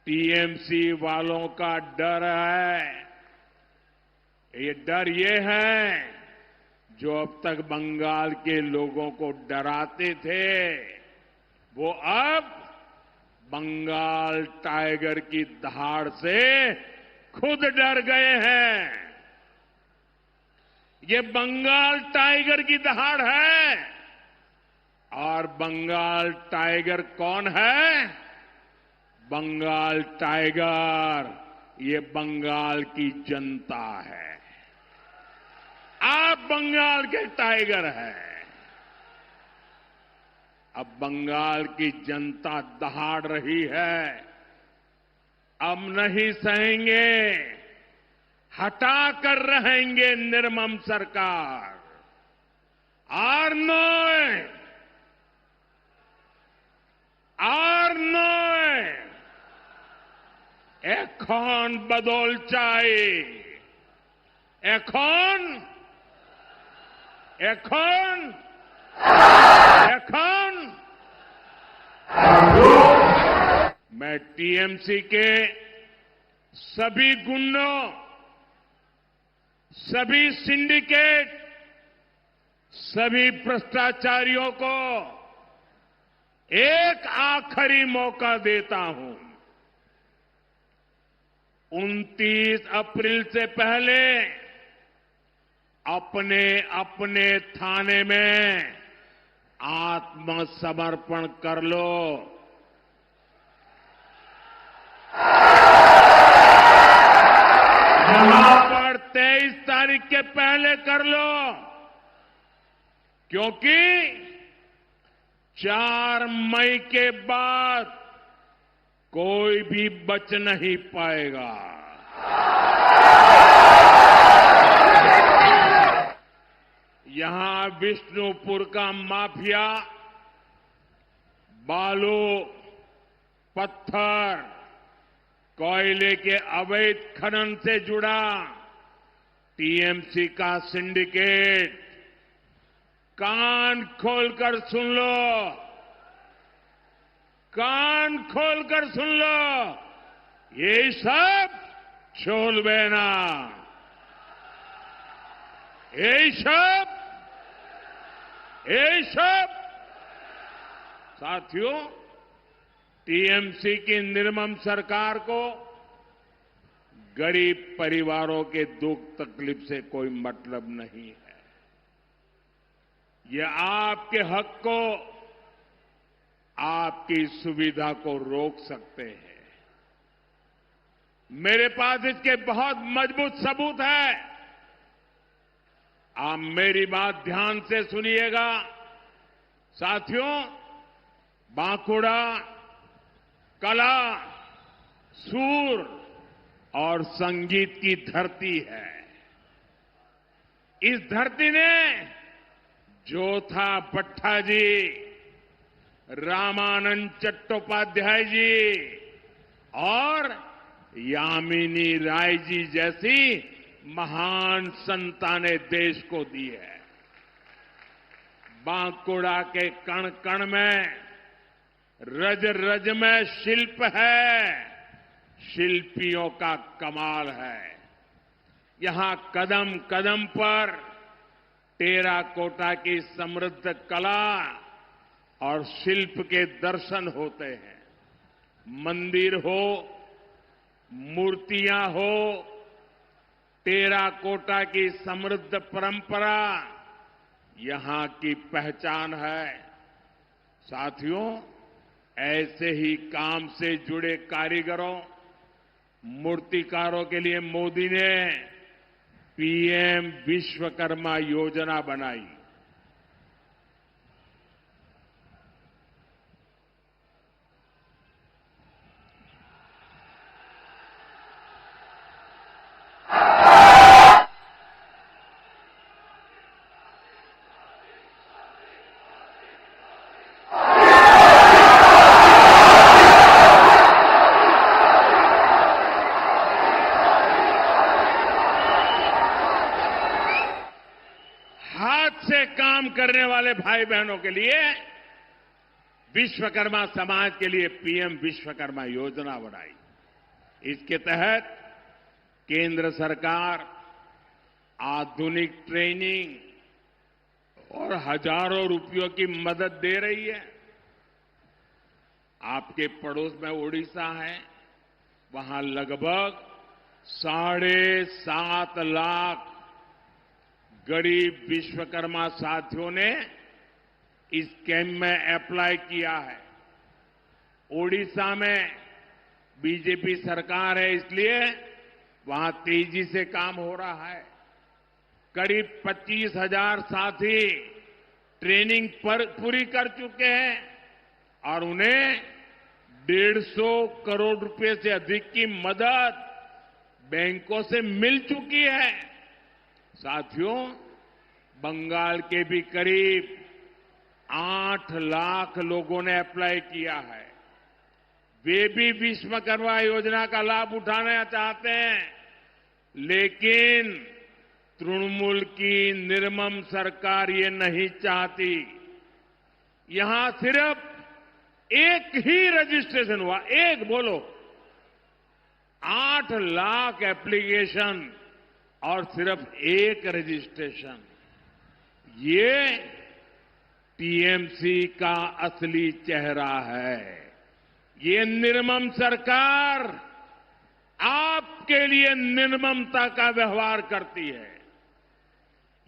TMC वालों का डर है। ये डर ये है जो अब तक बंगाल के लोगों को डराते थे, वो अब बंगाल टाइगर की दहाड़ से खुद डर गए हैं। ये बंगाल टाइगर की दहाड़ है। और बंगाल टाइगर कौन है? बंगाल टाइगर ये बंगाल की जनता है। आप बंगाल के टाइगर हैं। अब बंगाल की जनता दहाड़ रही है। अब नहीं सहेंगे, हटा कर रहेंगे निर्मम सरकार। আর নয় এখন বদল চাই। এখন मैं टीएमसी के सभी गुंडों, सभी सिंडिकेट, सभी भ्रष्टाचारियों को एक आखिरी मौका देता हूं। 29 अप्रैल से पहले अपने अपने थाने में आत्मसमर्पण कर लो। यहां पर 23 तारीख के पहले कर लो, क्योंकि 4 मई के बाद कोई भी बच नहीं पाएगा। यहां विष्णुपुर का माफिया बालू, पत्थर, कोयले के अवैध खनन से जुड़ा टीएमसी का सिंडिकेट, कान खोलकर सुन लो, कान खोलकर सुन लो, ये सब छोड़बे ना। ये सब साथियों, टीएमसी की निर्मम सरकार को गरीब परिवारों के दुख तकलीफ से कोई मतलब नहीं है। ये आपके हक को, आपकी सुविधा को रोक सकते हैं। मेरे पास इसके बहुत मजबूत सबूत है। आप मेरी बात ध्यान से सुनिएगा। साथियों, बांकुड़ा कला, सूर और संगीत की धरती है। इस धरती ने जोथा भट्टा जी, रामानंद चट्टोपाध्याय जी और यामिनी राय जी जैसी महान संतानें देश को दी है। बांकुड़ा के कण कण में, रज रज में शिल्प है, शिल्पियों का कमाल है। यहां कदम कदम पर टेराकोटा की समृद्ध कला और शिल्प के दर्शन होते हैं। मंदिर हो, मूर्तियां हो, टेराकोटा की समृद्ध परंपरा यहां की पहचान है। साथियों, ऐसे ही काम से जुड़े कारीगरों, मूर्तिकारों के लिए मोदी ने पीएम विश्वकर्मा योजना बनाई। से काम करने वाले भाई बहनों के लिए विश्वकर्मा समाज के लिए पीएम विश्वकर्मा योजना बनाई। इसके तहत केंद्र सरकार आधुनिक ट्रेनिंग और हजारों रुपयों की मदद दे रही है। आपके पड़ोस में ओडिशा है, वहां लगभग 7.5 लाख गरीब विश्वकर्मा साथियों ने इस कैंप में अप्लाई किया है। ओडिशा में बीजेपी सरकार है, इसलिए वहां तेजी से काम हो रहा है। करीब 25,000 साथी ट्रेनिंग पूरी कर चुके हैं और उन्हें 150 करोड़ रुपए से अधिक की मदद बैंकों से मिल चुकी है। साथियों, बंगाल के भी करीब 8 लाख लोगों ने अप्लाई किया है। वे भी विश्वकर्मा योजना का लाभ उठाना चाहते हैं, लेकिन तृणमूल की निर्मम सरकार ये नहीं चाहती। यहां सिर्फ एक ही रजिस्ट्रेशन हुआ, एक बोलो, 8 लाख एप्लीकेशन और सिर्फ एक रजिस्ट्रेशन। ये टीएमसी का असली चेहरा है। ये निर्मम सरकार आपके लिए निर्ममता का व्यवहार करती है।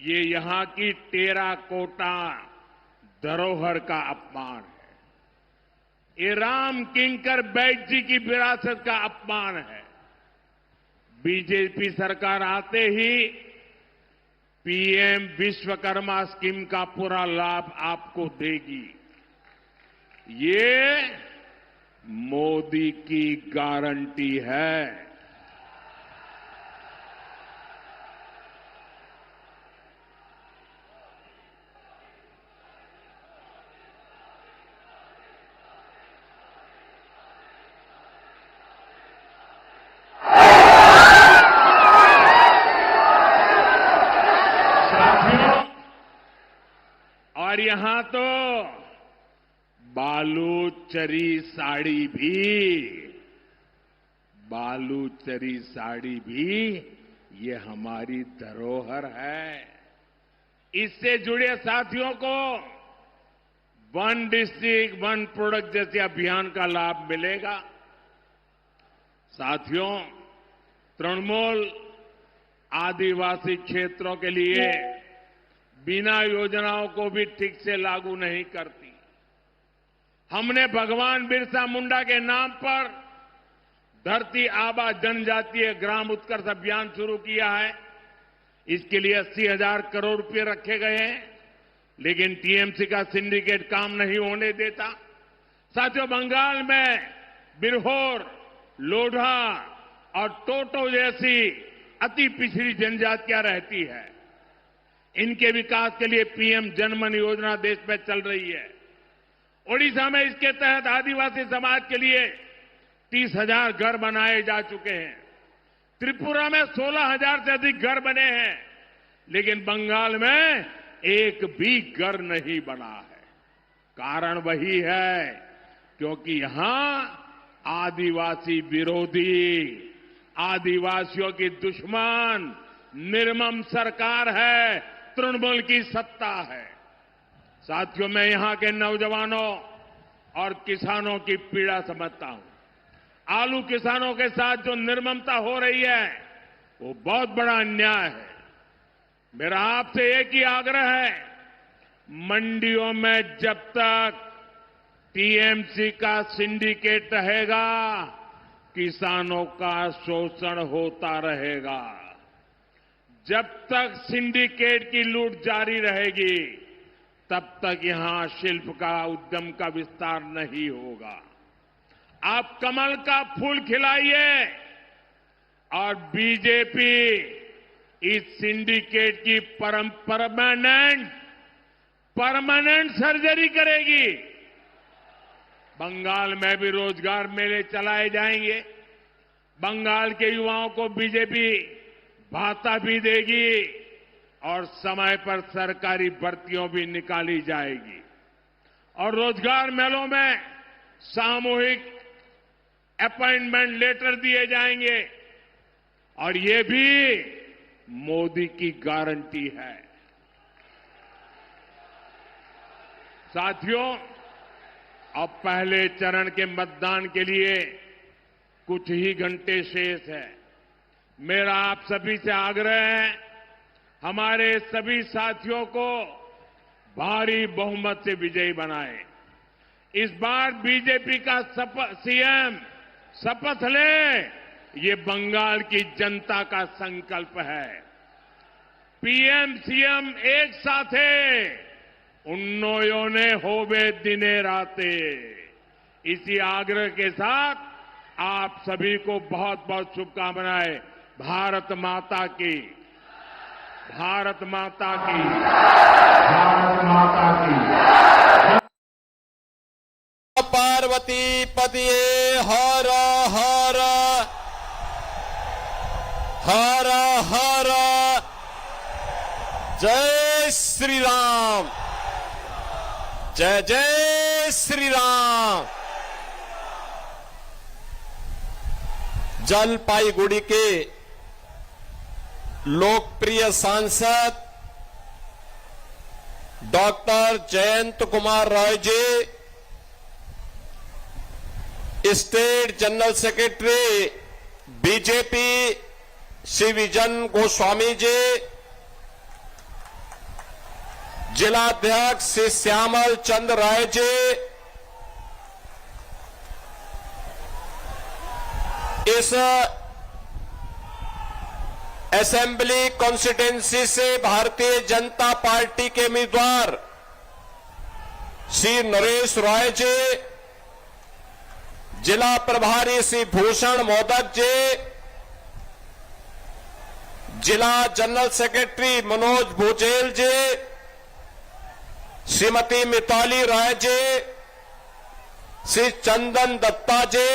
ये यहां की टेराकोटा धरोहर का अपमान है। ये राम किंकर बैठ जी की विरासत का अपमान है। बीजेपी सरकार आते ही पीएम विश्वकर्मा स्कीम का पूरा लाभ आपको देगी। ये मोदी की गारंटी है। और यहां तो बालूचरी साड़ी भी ये हमारी धरोहर है। इससे जुड़े साथियों को वन डिस्ट्रिक्ट वन प्रोडक्ट जैसे अभियान का लाभ मिलेगा। साथियों, तृणमूल आदिवासी क्षेत्रों के लिए बिना योजनाओं को भी ठीक से लागू नहीं करती। हमने भगवान बिरसा मुंडा के नाम पर धरती आबा जनजातीय ग्राम उत्कर्ष अभियान शुरू किया है। इसके लिए 80,000 करोड़ रुपए रखे गए हैं, लेकिन टीएमसी का सिंडिकेट काम नहीं होने देता। साथियों, बंगाल में बिरहोर, लोढ़ा और टोटो जैसी अति पिछड़ी जनजातियां रहती है। इनके विकास के लिए पीएम जनमन योजना देश में चल रही है। ओडिशा में इसके तहत आदिवासी समाज के लिए 30,000 घर बनाए जा चुके हैं। त्रिपुरा में 16,000 से अधिक घर बने हैं, लेकिन बंगाल में एक भी घर नहीं बना है। कारण वही है क्योंकि यहां आदिवासी विरोधी, आदिवासियों की दुश्मन निर्मम सरकार है, तृणमूल की सत्ता है। साथियों, मैं यहां के नौजवानों और किसानों की पीड़ा समझता हूं। आलू किसानों के साथ जो निर्ममता हो रही है वो बहुत बड़ा अन्याय है। मेरा आपसे एक ही आग्रह है, मंडियों में जब तक टीएमसी का सिंडिकेट रहेगा, किसानों का शोषण होता रहेगा। जब तक सिंडिकेट की लूट जारी रहेगी, तब तक यहां शिल्प का उद्यम का विस्तार नहीं होगा। आप कमल का फूल खिलाइए और बीजेपी इस सिंडिकेट की परमानेंट सर्जरी करेगी। बंगाल में भी रोजगार मेले चलाए जाएंगे। बंगाल के युवाओं को बीजेपी भाता भी देगी और समय पर सरकारी भर्तियों भी निकाली जाएगी। और रोजगार मेलों में सामूहिक अपॉइंटमेंट लेटर दिए जाएंगे और ये भी मोदी की गारंटी है। साथियों, अब पहले चरण के मतदान के लिए कुछ ही घंटे शेष है। मेरा आप सभी से आग्रह है, हमारे सभी साथियों को भारी बहुमत से विजयी बनाएं। इस बार बीजेपी का सीएम शपथ ले, ये बंगाल की जनता का संकल्प है। पीएम सीएम एक साथ उन्नोयोने होवे दिने राते। इसी आग्रह के साथ आप सभी को बहुत बहुत शुभकामनाएं। भारत माता की, भारत माता की, भारत माता की। पार्वती पतिये हर हर हर हर जय श्री राम, जय जय श्री राम। जलपाईगुड़ी के लोकप्रिय सांसद doctor Jayant Kumar Rai ji, state general secretary BJP Shri Vijan Goswami ji, जिलाध्यक्ष श्री श्यामल चंद्र राय जी, इस असेंबली कॉन्स्टिट्यूंसी से भारतीय जनता पार्टी के उम्मीदवार श्री नरेश राय जी, जिला प्रभारी श्री भूषण मोदक जी, जिला जनरल सेक्रेटरी मनोज भूजेल जी, श्रीमती मिताली राय जी, श्री चंदन दत्ता जी,